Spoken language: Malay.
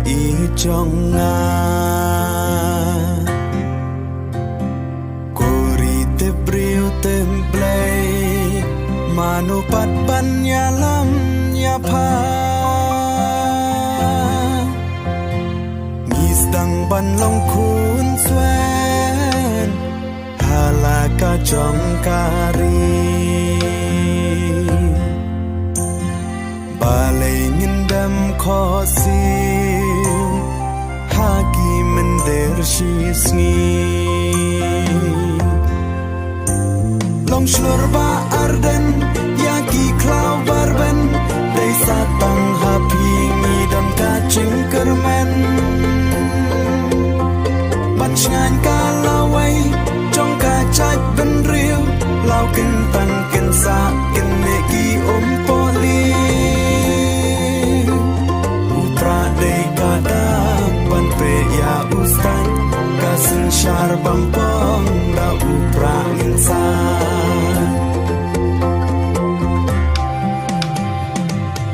i jonga kori te briu templay manu pat banyalam ya pa ngistang ban long kun swen halaka jong kari balai ngindam khosil hagi mender shisngi long shurba arden yaki klau barben dei satang happy ngidam kaching kermen bachngan kalawai jong kachak ben riu lau kin tan kin sa kin neki poli upra dei kada ban pe ya ustan kasin shar bampong da upra insan